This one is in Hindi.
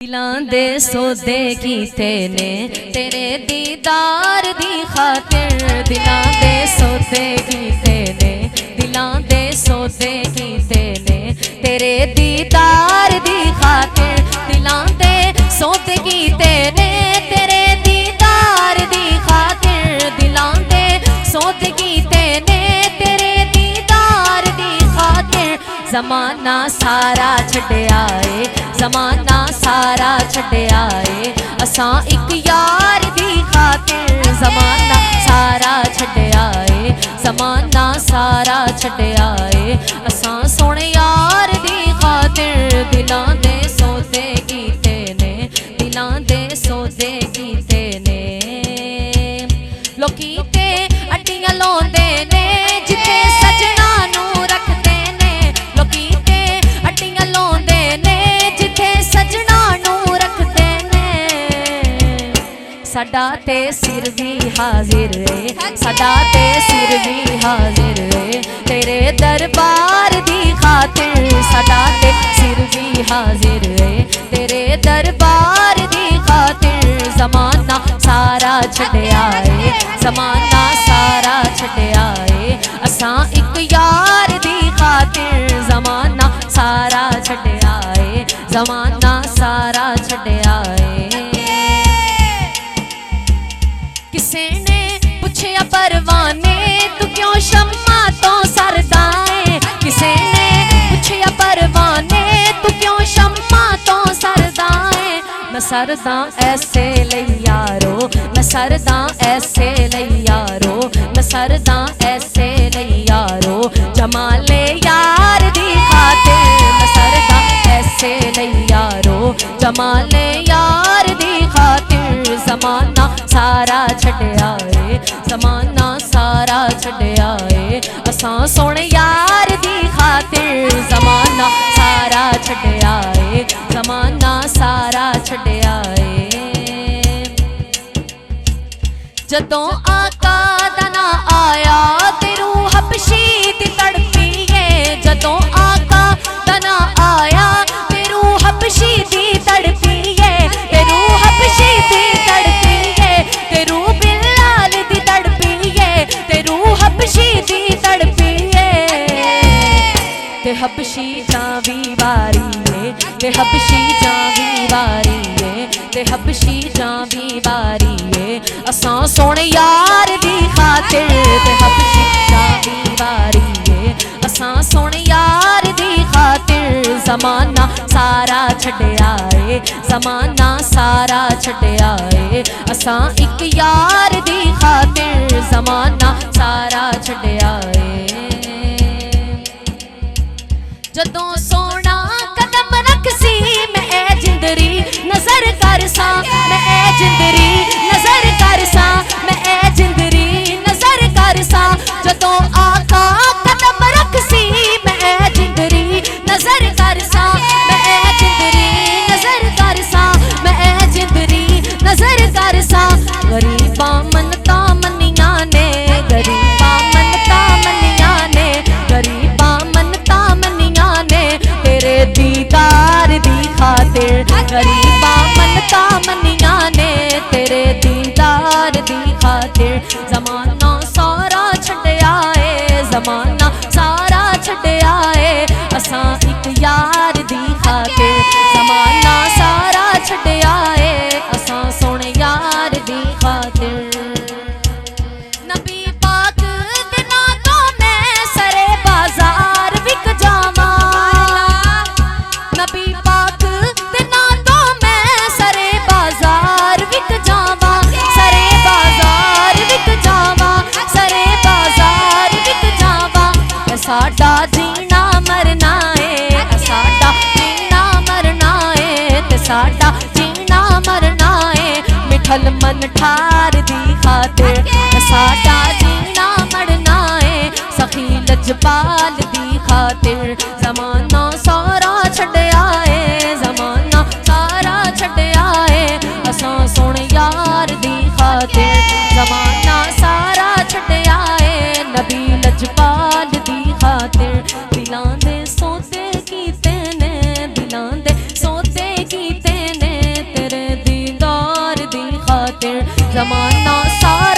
दिलां दे सौदे कीते ने तेरे दीदार दी खातिर। दिलां दे सौदे कीते ने, दिलां दे सौदे कीते ने तेरे दीदार दी खातिर। दिलां दे सौदे कीते ने तेरे दीदार दी खातिर। दिलां दे सौदे कीते ने तेरे दीदार दी खातिर। ज़माना सारा छड्डिया ए, ज़माना सारा छड्डिया ए असां इक यार दी खातिर। ज़माना सारा छड्डिया ए, ज़माना सारा छड्डिया ए असां सोहणे यार दी खातिर। दिलां दे सौदे कीते ने, दिलां दे सौदे कीते ने। लोकी ते अड्डियां लाउंदे ने जिथे सजना नू रखदे ने। लोकी ते अड्डियां लाउंदे ने जिथे सजना नू रखदे ने। साडा ते सिर भी हाजिर है, साडा ते सिर भी हाजिर है तेरे दरबार दी खातिर। साडा ते सिर भी हाजिर है तेरे दरबार दी खातिर। ज़माना सारा छड्डिया ए, ज़माना सारा छड्डिया ए असां इक यार दी खातिर। ज़माना सारा छड्डिया ए, ज़माना सारा छड्डिया ए। किसे ने पुछया परवाने तू क्यों शम्मा तो सरदा है। किसे ने पुछया परवाने तू क्यों शम्मा तो सरदा है। मैं सरदा ऐसे लई यारो, मैं सरदा ऐसे लई यारो, मैं सरदा ऐसे लई यारो जमाले यार दी खातिर। मैं सरदा ऐसे लई यारो जमाले यार दी खातिर। ज़माना सारा छड्डिया ए, ज़माना सारा छड्डिया ए असां सोहणे यार दी खातिर। ज़माना सारा छड्डिया ए, ज़माना सारा छड्डिया ए। जदों आका दा ना आया ते रूह हबशी दी तड़पी ए। जदों आका दा ना आया ते रूह हबशी दी तड़पी ए। ते रूह हबशी दी तड़पी ए, ते रूह बिलाल दी तड़पी ए, ते रूह हबशी दी तड़पी ए। ते हबशी जावी वारी ए, ते हबशी जावी वारी ए, ते हबशी जावी वारी ए असां सोहणे यार दी खातिर। ते हबशी जावी वारी ए असां सोहणे यार दी खातिर। ज़माना सारा छड्डिया ए, ज़माना सारा छड्डिया ए असां इक यार दी खातिर। ज़माना सारा छड्डिया ए। जदों सोना कदम रखसी मैं ए जिंदरी नजर कर सा, मैं ए जिंदरी नजर कर सा, मैं ए जिंदरी नजर कर सा। जदों आका कदम रखसी मैं ए जिंदरी नजर कर सा, मैं ए जिंदरी नजर कर सा, मैं ए जिंदरी नजर कर सा। गरीबा मनता मनिया ने, गरीबा मनता मनिया ने, गरीबा मनता मनिया ने तेरे दीदार दी खातिर। गरीबा मनता मनिया ने तेरे दीदार दी खातिर। ज़माना सारा छड्डिया ए, ज़माना सारा छड्डिया ए असां इक यार दी खातिर। ज़माना सारा छड्डिया ए असां सोहणे यार दी खातिर। नबी पाक दे नां तो मैं सरे बाजार विक जावां। नबी पाक दे नां तो मैं सरे बाजार विक जावां, सरे बाजार विक जावां, सरे बाजार विक जावां। साडा जीना मरना ए, साडा जीना मरना ए, ते साडा जीना मरना ए मिठल मन ठार दी खातिर। साडा जीना मरना ए सखी लजपाल दी खातिर। ज़माना सारा छड्डिया ए, ज़माना सारा छड्डिया ए असां सोहणे यार दी खातिर। ज़माना सारा छड्डिया ए नबी लजपाल दी खातिर। दिलां दे सौदे कीते ने, दिलां दे सौदे कीते ने जमाना सारा